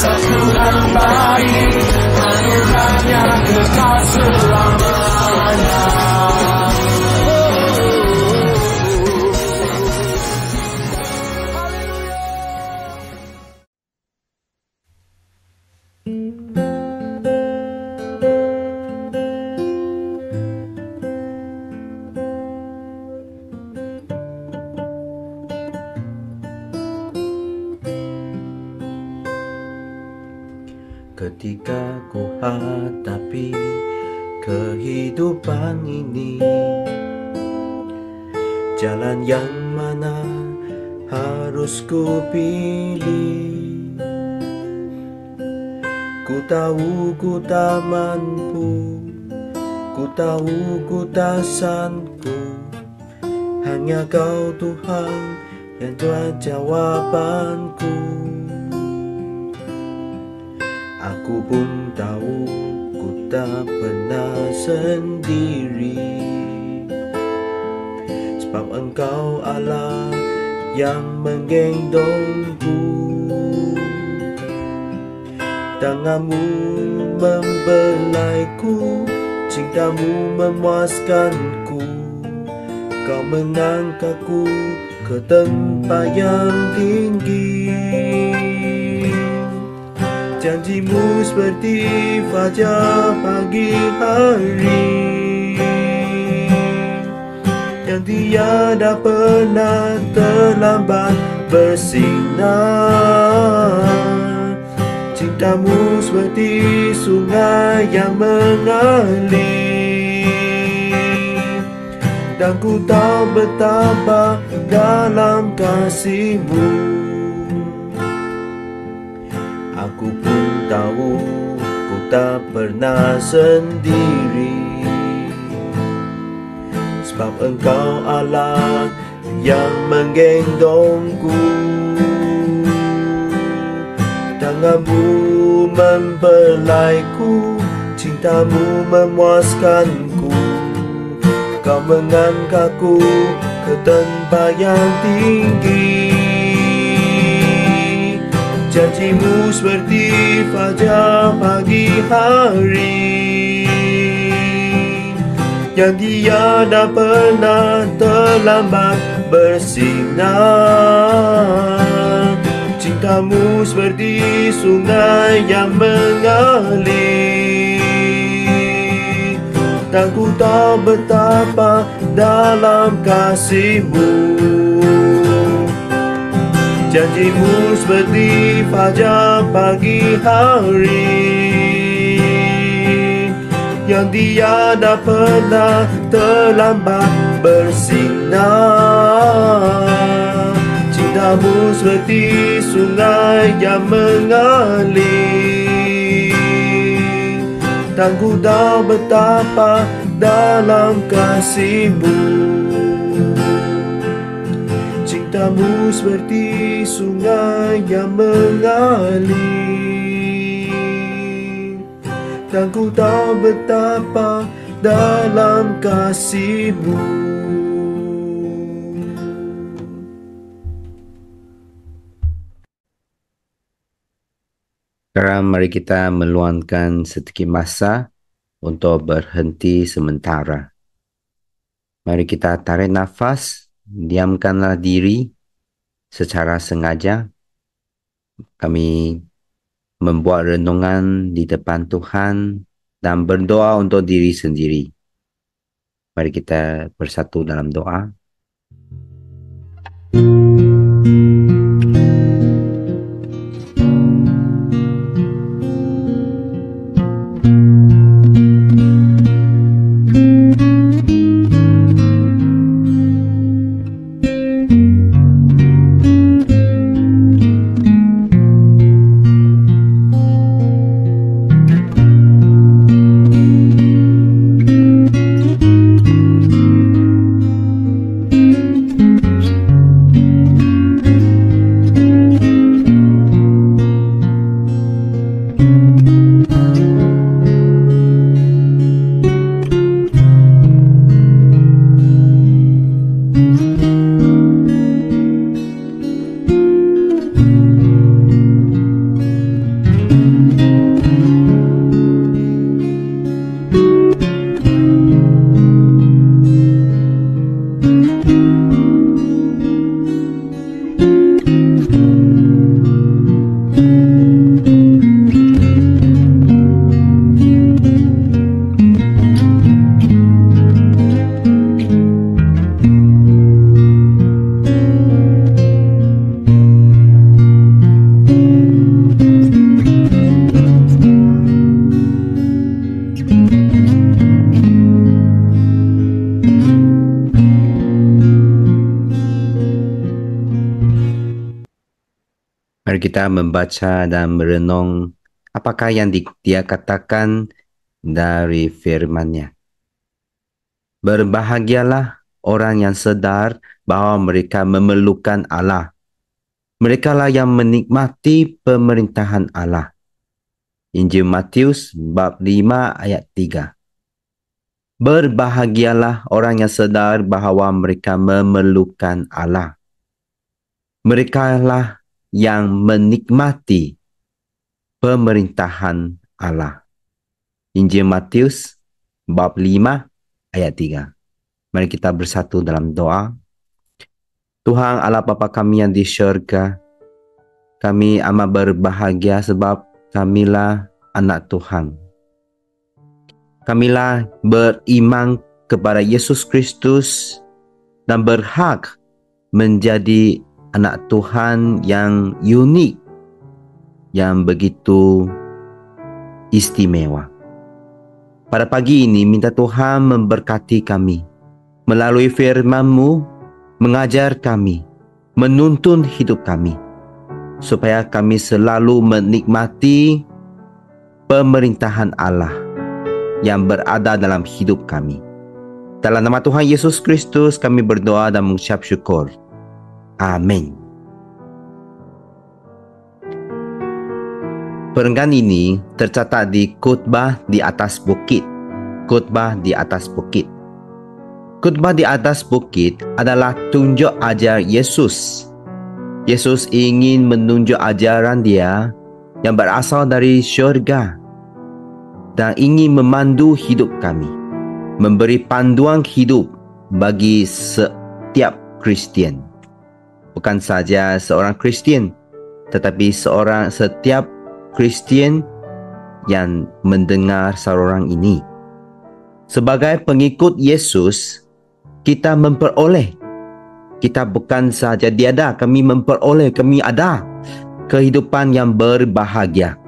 Tuhan baik, anugerahnya kekal selamanya. Ketika ku hadapi kehidupan ini, jalan yang mana harus ku pilih? Ku tahu ku tak mampu, ku tahu ku tak sanggup. Hanya Kau Tuhan yang tuan jawabanku. Aku pun tahu ku tak pernah sendiri, sebab Engkau Allah yang menggendongku. Tanganmu membelaiku, cintamu memuaskanku. Kau mengangkatku ke tempat yang tinggi. Janjimu seperti fajar pagi hari, yang tiada pernah terlambat bersinar. Cintamu seperti sungai yang mengalir, dan ku tahu betapa dalam kasih-Mu. Aku pun tahu ku tak pernah sendiri, sebab Engkau Allah yang menggendongku. Tanganmu membelaiku, cintamu memuaskanku. Kau mengangkatku ke tempat yang tinggi. Janjimu seperti fajar pagi hari, yang tiada pernah terlambat bersinar. Cintamu seperti sungai yang mengalir, dan ku tahu betapa dalam kasih-Mu. Janjimu seperti fajar pagi hari, yang tiada pernah terlambat bersinar. Cintamu seperti sungai yang mengalir, dan ku tahu betapa dalam kasih-Mu. Cintamu seperti sungai yang mengalir, dan ku tahu betapa dalam kasih-Mu. Sekarang mari kita meluangkan sedikit masa untuk berhenti sementara. Mari kita tarik nafas, diamkanlah diri secara sengaja. Kami membuat renungan di depan Tuhan dan berdoa untuk diri sendiri. Mari kita bersatu dalam doa. Mari kita membaca dan merenung apakah yang dia katakan dari firman-Nya. Berbahagialah orang yang sedar bahawa mereka memerlukan Allah. Merekalah yang menikmati pemerintahan Allah. Injil Matius bab 5 ayat 3. Berbahagialah orang yang sedar bahawa mereka memerlukan Allah. Merekalah yang menikmati pemerintahan Allah. Injil Matius bab 5 ayat 3. Mari kita bersatu dalam doa. Tuhan Allah Bapa kami yang di syurga, kami amat berbahagia sebab kamilah anak Tuhan. Kamilah beriman kepada Yesus Kristus dan berhak menjadi anak Tuhan yang unik, yang begitu istimewa. Pada pagi ini minta Tuhan memberkati kami melalui firman-Mu, mengajar kami, menuntun hidup kami, supaya kami selalu menikmati pemerintahan Allah yang berada dalam hidup kami. Dalam nama Tuhan Yesus Kristus kami berdoa dan mengucap syukur. Amin. Perenggan ini tercatat di khotbah di atas bukit. Khotbah di atas bukit. Khotbah di atas bukit adalah tunjuk ajar Yesus. Yesus ingin menunjuk ajaran Dia yang berasal dari syurga dan ingin memandu hidup kami, memberi panduan hidup bagi setiap Kristian. Bukan saja seorang Kristian, tetapi setiap Kristian yang mendengar saluran ini. Sebagai pengikut Yesus, kita memperoleh. Kita bukan saja tiada, kami memperoleh, kami ada kehidupan yang berbahagia.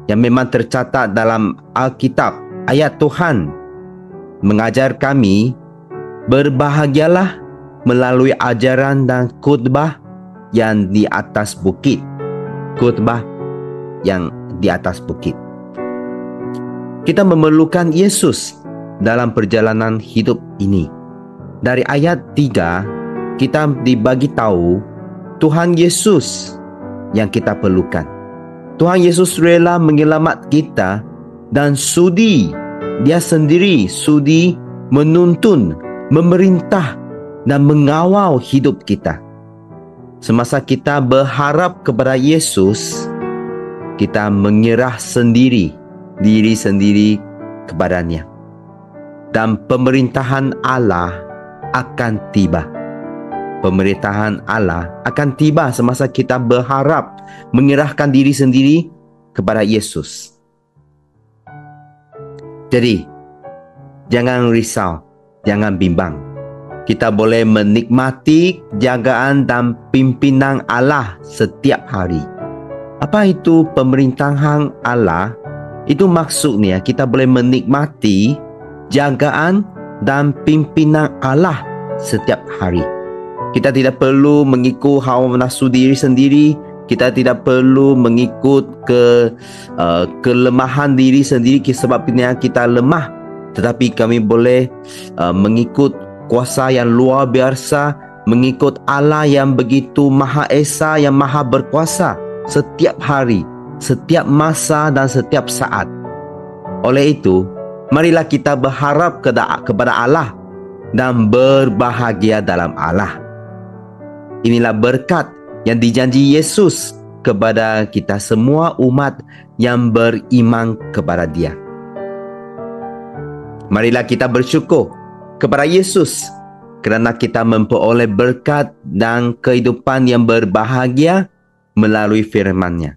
Yang memang tercatat dalam Alkitab, ayat Tuhan mengajar kami, berbahagialah melalui ajaran dan khotbah yang di atas bukit. Khotbah yang di atas bukit. Kita memerlukan Yesus dalam perjalanan hidup ini. Dari ayat 3, kita dibagi tahu Tuhan Yesus yang kita perlukan. Tuhan Yesus rela menyelamat kita dan Dia sendiri sudi menuntun, memerintah dan mengawal hidup kita. Semasa kita berharap kepada Yesus, kita menyerah diri sendiri kepadanya. Dan pemerintahan Allah akan tiba. Pemerintahan Allah akan tiba semasa kita berharap menyerahkan diri sendiri kepada Yesus. Jadi, jangan risau, jangan bimbang. Kita boleh menikmati jagaan dan pimpinan Allah setiap hari. Apa itu pemerintahan Allah? Itu maksudnya kita boleh menikmati jagaan dan pimpinan Allah setiap hari. Kita tidak perlu mengikut hawa nafsu diri sendiri. Kita tidak perlu mengikut kelemahan diri sendiri sebabnya kita lemah. Tetapi kami boleh mengikut kuasa yang luar biasa, mengikut Allah yang begitu Maha Esa, yang Maha Berkuasa setiap hari, setiap masa dan setiap saat. Oleh itu, marilah kita berharap kepada Allah dan berbahagia dalam Allah. Inilah berkat yang dijanji Yesus kepada kita semua umat yang beriman kepada Dia. Marilah kita bersyukur kepada Yesus kerana kita memperoleh berkat dan kehidupan yang berbahagia melalui firman-Nya.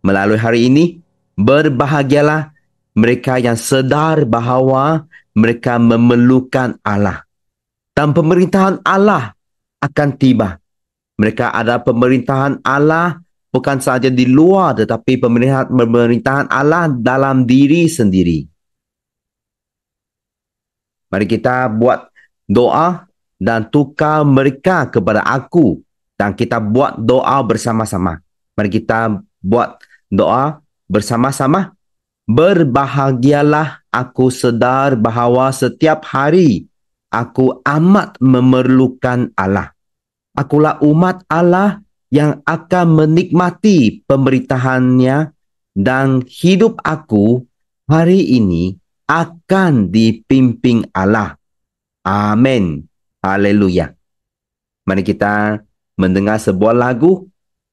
Melalui hari ini, berbahagialah mereka yang sedar bahawa mereka memerlukan Allah. Dan pemerintahan Allah akan tiba. Mereka ada pemerintahan Allah bukan sahaja di luar, tetapi pemerintahan Allah dalam diri sendiri. Mari kita buat doa dan tukar mereka kepada aku. Dan kita buat doa bersama-sama. Mari kita buat doa bersama-sama. Berbahagialah aku sedar bahawa setiap hari aku amat memerlukan Allah. Akulah umat Allah yang akan menikmati pemberitahannya dan hidup aku hari ini akan dipimpin Allah. Amin. Haleluya. Mari kita mendengar sebuah lagu,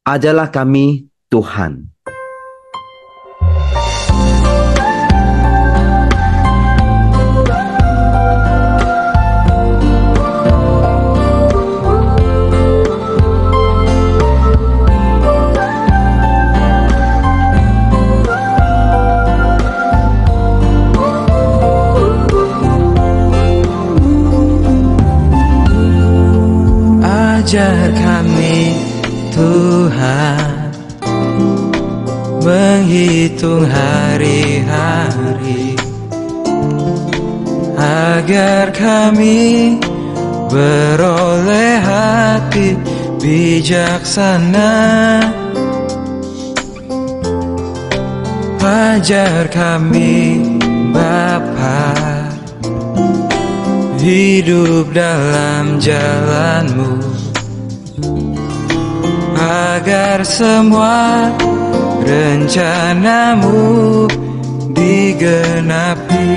Ajarlah Kami Tuhan. Ajar kami Tuhan menghitung hari-hari, agar kami beroleh hati bijaksana. Ajar kami Bapa hidup dalam jalan-Mu, agar semua rencana-Mu digenapi.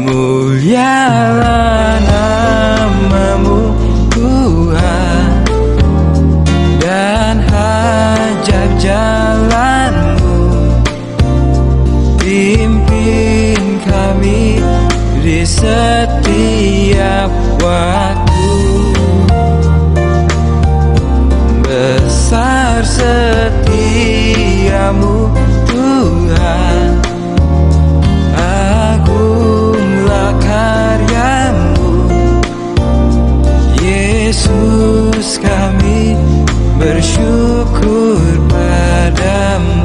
Mulialah nama-Mu Tuhan, dan hajab jalan-Mu. Pimpin kami di setiap waktu. Besar setiamu Tuhan, agunglah karyamu. Yesus, kami bersyukur padamu.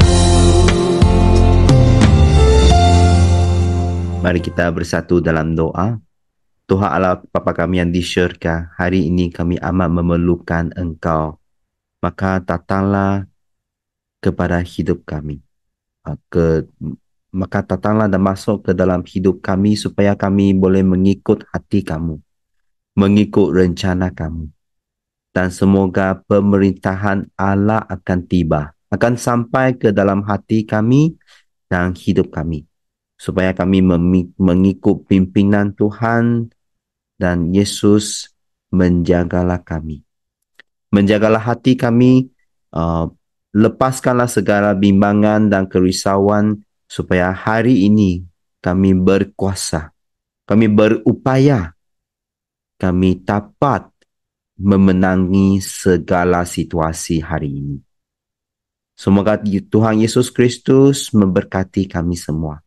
Mari kita bersatu dalam doa. Tuhan Allah Bapa kami yang di syurga, hari ini kami amat memerlukan Engkau. Maka datanglah kepada hidup kami. Maka datanglah dan masuk ke dalam hidup kami supaya kami boleh mengikut hati Kamu, mengikut rencana Kamu. Dan semoga pemerintahan Allah akan tiba, akan sampai ke dalam hati kami dan hidup kami. Supaya kami mengikut pimpinan Tuhan, dan Yesus menjagalah kami. Menjagalah hati kami, lepaskanlah segala bimbangan dan kerisauan, supaya hari ini kami berkuasa, kami berupaya, kami dapat memenangi segala situasi hari ini. Semoga Tuhan Yesus Kristus memberkati kami semua.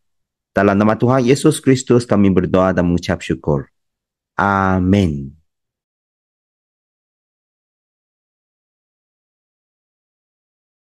Dalam nama Tuhan Yesus Kristus kami berdoa dan mengucap syukur. Amin.